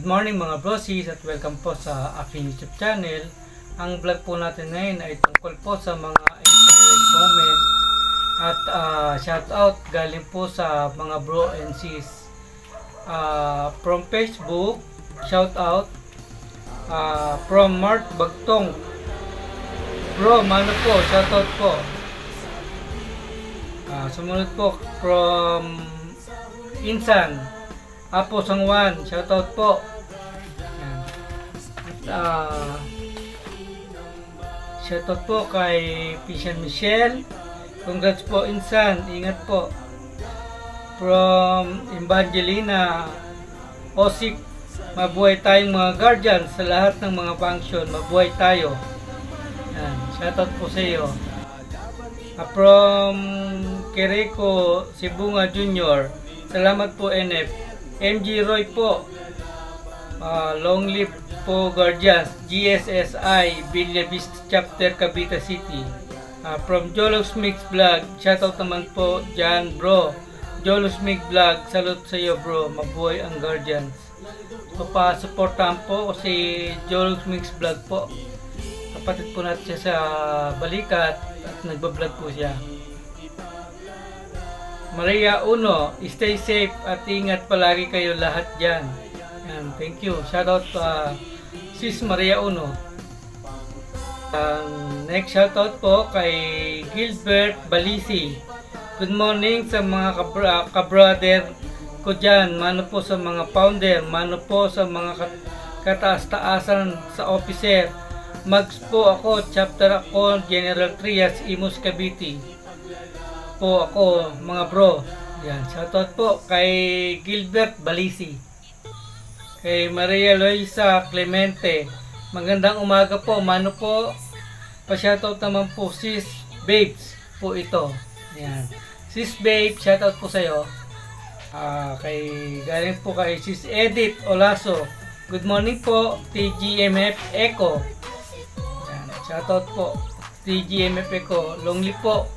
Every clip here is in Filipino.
morning mga brosis at welcome po sa aking YouTube channel. Ang vlog po natin ngayon ay tungkol po sa mga inspired comment at shout out galing po sa mga bro and sis. From Facebook, shout out from Mark Bagtong. Bro, mano po, shout out po. Sumunod po from Insan Apo Sangwan, shoutout po. Shoutout po kay Pishan Michelle. Congrats po Insan, ingat po. From Evangelina Osik, mabuhay tayong mga guardians sa lahat ng mga function, mabuhay tayo. Yan, shoutout po sa iyo. From Kireko Sibunga Jr., salamat po NF. MG Roy po, long live po Guardians, GSSI, Villa Vista Chapter, Cavite City. From Jolos Mix Vlog, shoutout naman po dyan bro. Jolos Mix Vlog, salute sa iyo bro, mabuhay ang Guardians. So pa-supportan po si Jolos Mix Vlog po. Kapatid po natin siya sa Balikat at nagbablog po siya. Maria Uno, stay safe at ingat palagi kayo lahat dyan. Yan, thank you. Shoutout Sis Maria Uno. Next shoutout po kay Gilbert Balisi. Good morning sa mga kabrother ko dyan. Mano po sa mga founder. Mano po sa mga kataas-taasan sa officer. Mags po ako, chapter ako, General Trias, Imus, Cavite. Po ako mga bro. Yan, shoutout po kay Gilbert Balisi. Kay Maria Luisa Clemente. Magandang umaga po. Mano po? Pa-shoutout naman po Sis Babes po ito. Yan. Sis Babes, shoutout po sa iyo. Galing po kay Sis Edith Olaso. Good morning po TGMF Echo. Yan, shoutout po TGMF Echo. Long live po.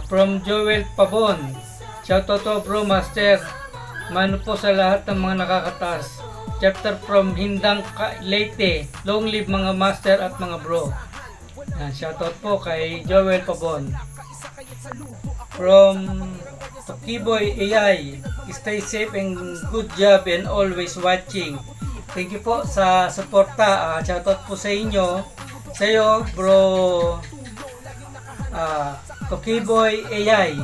From Joel Pabon, shoutout to bro master. Mano po sa lahat ng mga nakakataas. Chapter from Hindang Leyte. Long live mga master at mga bro. Shoutout po kay Joel Pabon. From Tokiboy AI, stay safe and good job and always watching. Thank you po sa suporta. Shoutout po sa inyo. Sa iyo bro Tokiboy AI.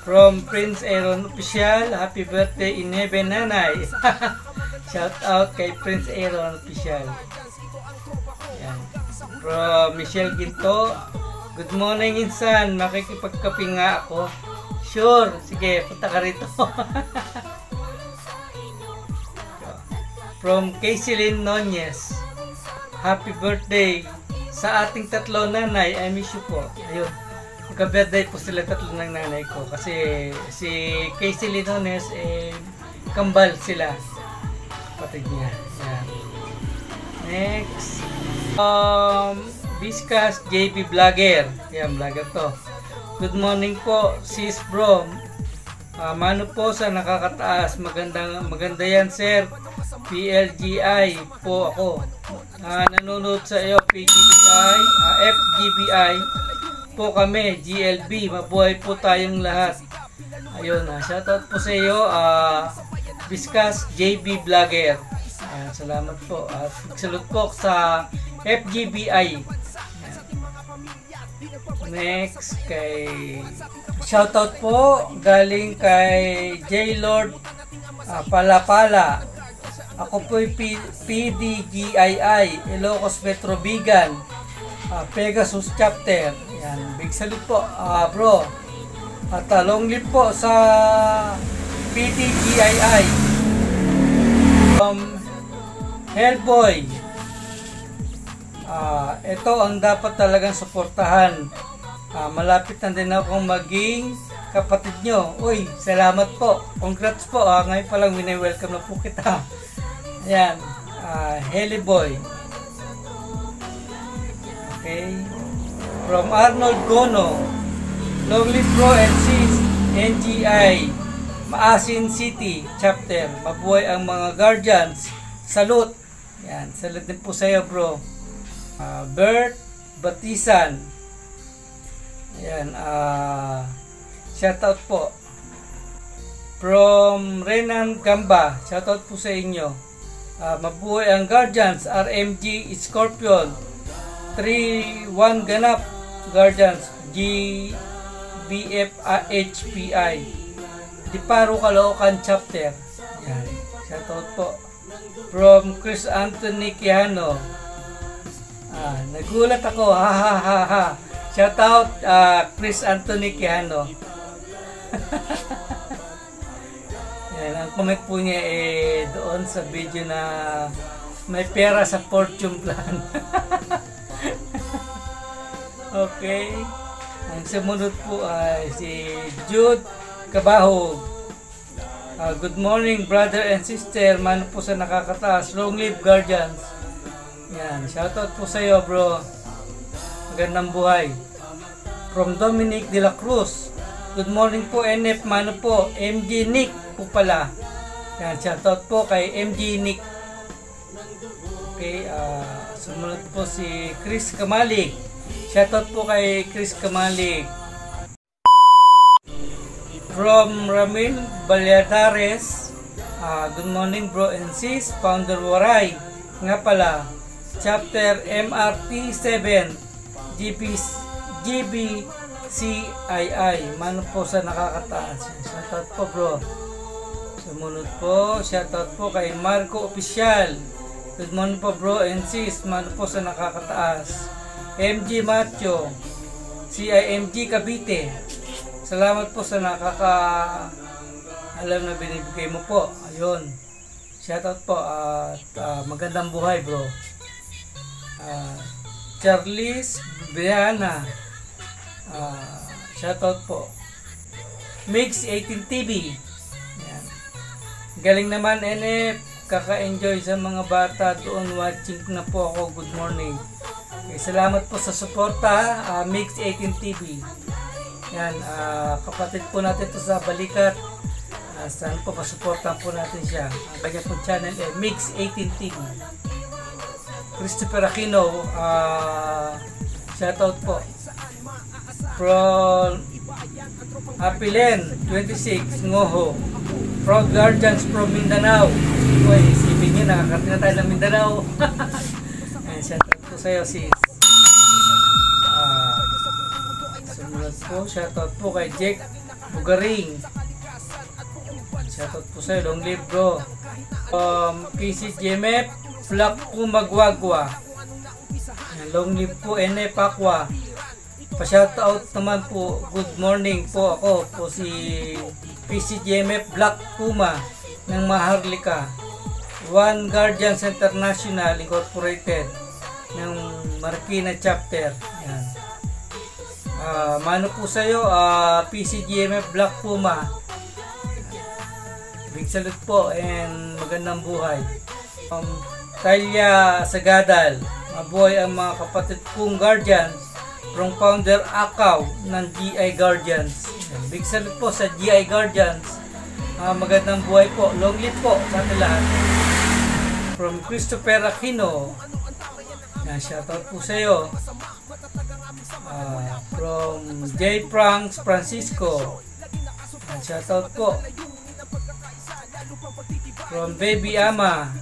From Prince Aaron Official, happy birthday in heaven nanay. Shout out kay Prince Aaron Official. Yan. From Michelle Ginto, good morning Insan, makikipagkape nga ako. Sure, sige, punta ka rito. From Kayselyn Nunez, happy birthday sa ating tatlo nanay, I miss you po. Ayun, magka-birthday po sila tatlo ng nanay ko. Kasi si Casey Linones, kambal sila. Kapatid niya. Yan. Next. Viscas JB Vlogger. Yan, vlogger to. Good morning po, sis bro. Mano po sa nakakataas. Maganda yan sir. PLGI po ako. Nanonood sa iyo PGBI, FGBI po kami, GLB, mabuhay po tayong lahat. Ayun, shoutout po sa iyo Viscas JB Vlogger. Salamat po at salute po sa FGBI. Next kay shoutout po galing kay J Lord Palapala. Ako po'y PDGII, Ilocos Metro Bigan, Pegasus Chapter. Yan, big salute po, bro. At long live po sa PDGII. Hellboy. Ito ang dapat talagang suportahan. Malapit na din akong maging kapatid nyo. Uy, salamat po. Congrats po. Ngayon pa lang wini-welcome na po kita. Ayan, Hellboy. Okay. From Arnold Gono, long live bro and sis NGI. Maasin City chapter. Mabuhay ang mga guardians. Salute. Yan, salute din po sa iyo, bro. Bert Batisan. Yan, shoutout po. From Renan Gamba, shoutout po sa inyo. Mabuhay ang guardians. RMG Scorpion 3-1 ganap guardians. GBFHPI Diparo Caloocan chapter. Yan, shoutout po. From Chris Anthony Quijano. Nagulat ako, ha ha ha ha. Shoutout Chris Anthony Quijano. Yan, ang comment po niya doon sa video na may pera sa fortune plan. Okay. Ang sumunod po ay si Jude Cabahog. Good morning brother and sister. Mano po sa nakakataas. Long live guardians. Yan. Shoutout po sa iyo, bro. Magandang buhay. From Dominic de la Cruz. Good morning po NF. Mano po. MG Nick po pala. Yan. Shoutout po kay MG Nick. Okay. Sumunod po si Chris Kamalig. Shoutout po kay Chris Kamalig. From Ramil Balyadares. Good morning bro and sis. Founder Waray. Nga pala. Chapter MRT 7 GBCII. Mano po sa nakakataas. Shoutout po bro. Sumunod po. Shoutout po kay Marco Official. Good morning po bro and sis. Mano po sa nakakataas. MG Macho, CIMG Cavite. Salamat po sa alam na binibigay mo po. Ayun. Shoutout po at magandang buhay bro. Charles Briana. Shoutout po. Mix 18 TV. Yan. Galing naman NF. Kaka-enjoy sa mga bata doon. Watching na po ako. Good morning. Okay, salamat po sa suporta, Mix 18 TV. Yan, kapatid po natin to sa Balikat. Saan po masuportahan po natin siya. Ang kanya pong channel Mix 18 TV. Christopher Aquino, shoutout po. From Apilen 26 Ngoho. Proud Guardians from Mindanao. Uy, isipin nyo, nakakarating na tayo ng Mindanao. Ayan, shoutout po sa'yo sis. Sumunod po, shoutout po kay Jake Bugaring. Shoutout po sa'yo, long live bro. PCGMF Black po Magwagwa. Long live po NF Aqua. Pa-shoutout naman po, good morning po ako po si PCGMF Black Puma ng Maharlika. One Guardians International Incorporated ng Marikina chapter. Yan. Mano po sa iyo, PCGMF Black Puma. Big salute po and magandang buhay. Talia Sagadal. Mabuhay ang mga kapatid kong guardians from founder Akaw ng GI Guardians. Yan. Big salute po sa GI Guardians. Magandang buhay po. Long live po sa ating lahat. From Christopher Aquino. Yan, shoutout po sa iyo. From J. Franks Francisco. Yan, shoutout po. From Baby Ama.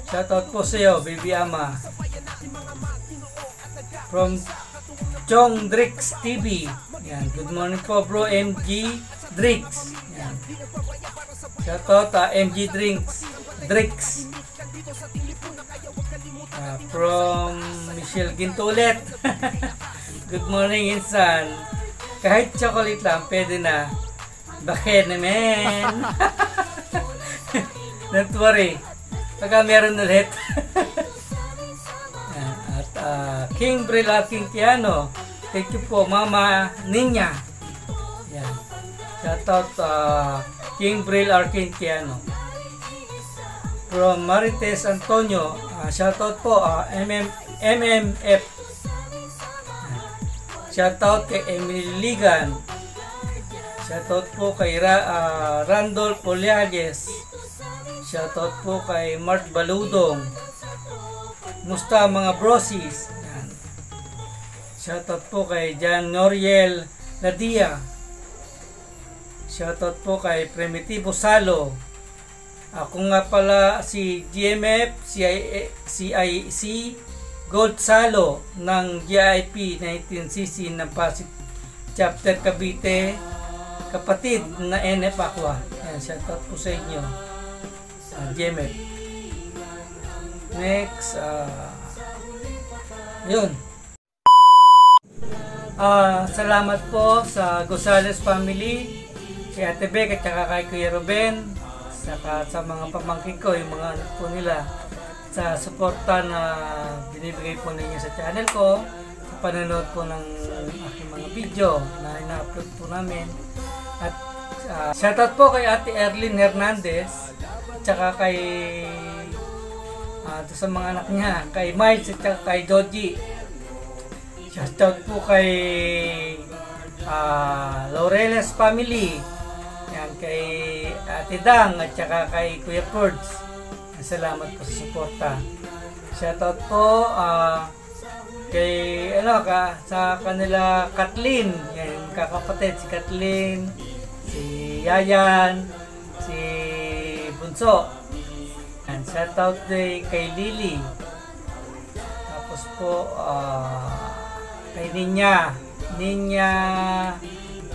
Shoutout po sa iyo, Baby Ama. From Chong Drix TV. Yan, good morning po bro, MG Drix. Yan. Shoutout MG Drix. From Michelle Gintulet. Good morning insan. Kahit chocolate lang pwede na. Bakit naman? Don't worry, pagka meron ulit. At King Bril King Piano, thank you po Mama Ninya. Yan. Shoutout King Bril King Piano. From Marites Antonio, shoutout po MMF. Shoutout kay Emily Ligan. Shoutout po kay Randolph Poliages. Shoutout po kay Mark Baludong. Musta mga brosis? Yan. Shoutout po kay Jan Noriel Ladia. Shoutout po kay Primitivo Salo. Ako nga pala si GMF CIC Gold Salo ng GIP 19cc ng Pasig Chapter Cavite. Kapatid na NF Aqua. Yan, shoutout po sa inyo. GMF. Next, yun. Salamat po sa Gosales family, kay Ate Beck at saka kay Kuya Ruben, saka sa mga pamangkin ko, yung mga anak po nila, sa suporta na binibigay po ninyo sa channel ko, sa panonood po ng aking mga video na ina-upload po namin. At shoutout po kay Ate Erlyn Hernandez, at saka kay sa mga anak niya, kay Miles at saka kay Joji. Shoutout po kay Laureles family. Yan, kay Ate Dang at saka kay Kuya Kurds. Salamat po sa suporta. Shoutout po kay sa kanila Kathleen. Yan, yung kakapatid si Kathleen, si Yayan, si Bunso. And shoutout din kay Lily. Tapos po kay Ninya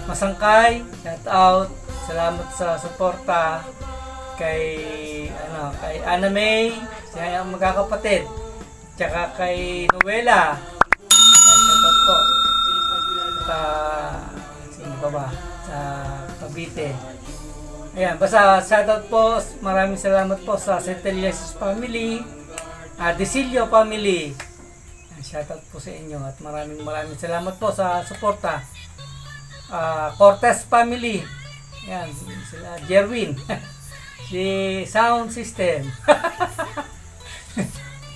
Masangkay, shoutout. Salamat sa suporta kay Ana May, siya ang magkakapatid. Tsaka kay Noela. Shoutout po. Sino ba? Sa Cavite. Ayan, basta shoutout po. Maraming salamat po sa Centellesis family, Desilio family. Shoutout po sa inyo at maraming salamat po sa suporta. Cortez family. Ayan, sila Jerwin. Si sound system.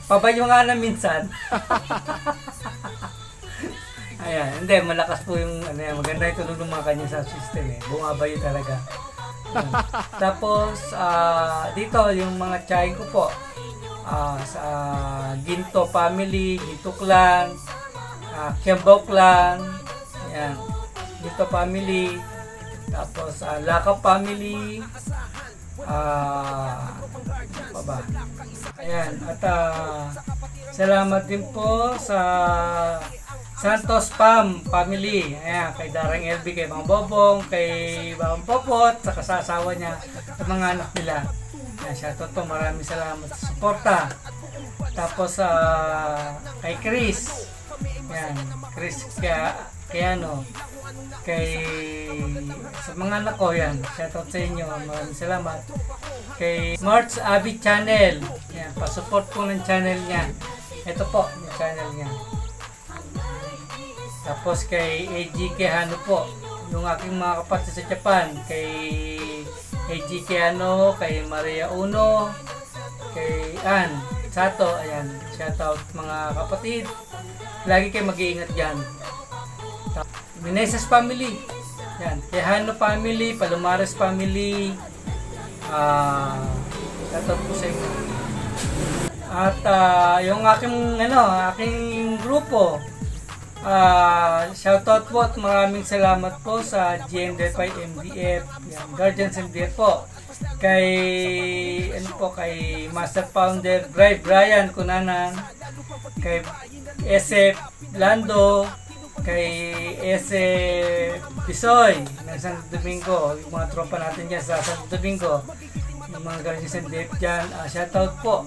Pabayo nga na minsan. Ayan, hindi, malakas po yung maganda yung tunog ng mga kanyang sound system bumabayo talaga. Tapos dito yung mga tsahin ko po sa Ginto family, Ginto clan, Kiambaw clan, ayan, Ginto family, tapos Laka family, ayan, at salamat din po sa Santos family. Ayan, kay Darang LB, kay Bang Bobong, kay Bang Popot, sa kasasawa niya, sa mga anak nila. Ayan, shoutout po, maraming salamat sa suporta. Tapos kay Chris. Ayan, Chris sa mga anak ko, yan, shoutout sa inyo, maraming salamat. Kay March Abby Channel, yan, pasupport po ng channel niya. Ito po yung channel niya. Tapos kay AGK Hano po, yung aking mga kapatid sa Japan, kay AGK Hano, kay Maria Uno, kay Ann Sato, ayan, shoutout mga kapatid, lagi kayo mag-iingat dyan. Meneses family, yan, kay Hano family, Palomares family, shoutout po sa inyo. At yung aking grupo, shoutout po at maraming salamat po sa GMD5 MDF, yan, Guardians MDF po. Kay kay Master Founder Brian Cunanan, kay SF Lando, kay SF Pisoy ng Santo Domingo, yung mga tropa natin dyan sa Santo Domingo, yung mga Guardians MDF dyan, shoutout po.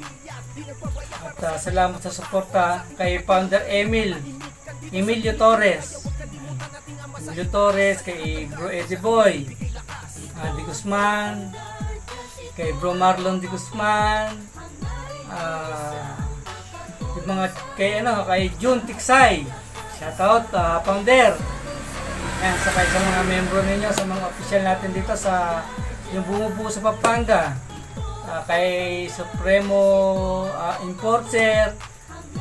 At salamat sa suporta kay Founder Emilio Torres, kay Bro Eddie Boy, Di Guzman, kay Bro Marlon Di Guzman, yung mga kay June Tiksay, shoutout Founder. Yan, sakay sa mga membro ninyo, sa mga official natin dito sa yung bumubuo sa Pampanga, kay Supremo Importer,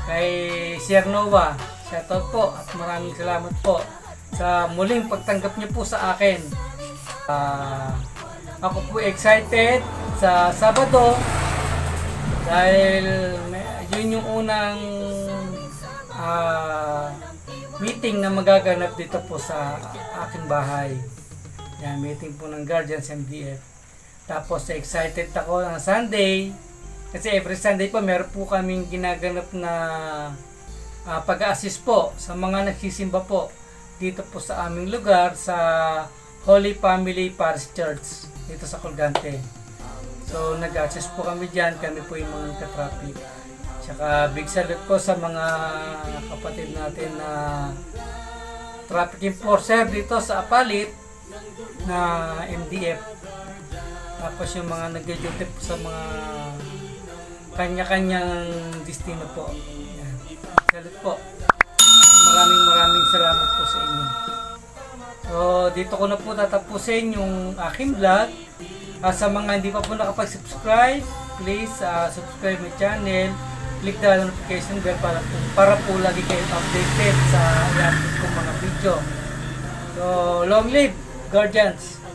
kay Siernova, shoutout po at maraming salamat po sa muling pagtanggap niyo po sa akin Ako po excited sa Sabado dahil yun yung unang meeting na magaganap dito po sa aking bahay. Yan, meeting po ng Guardians MDF. Tapos excited ako ng Sunday kasi every Sunday po meron po kaming ginaganap na pag-assist po sa mga nagsisimba po dito po sa aming lugar sa Holy Family Parish Church dito sa Colgante. So nag-assist po kami dyan, kami po yung mga ka-traffic. Tsaka big salute po sa mga kapatid natin na traffic enforcer dito sa Apalit na MDF. Tapos yung mga nag-duty po sa mga kanya-kanyang destino po. Yan. Salute po. Maraming salamat po sa inyo. So dito ko na po tatapusin yung aking vlog. Sa mga hindi pa po nakapag-subscribe, please subscribe my channel. Click the notification bell para po lagi kayo updated sa i-upload kong mga video. So long live Guardians!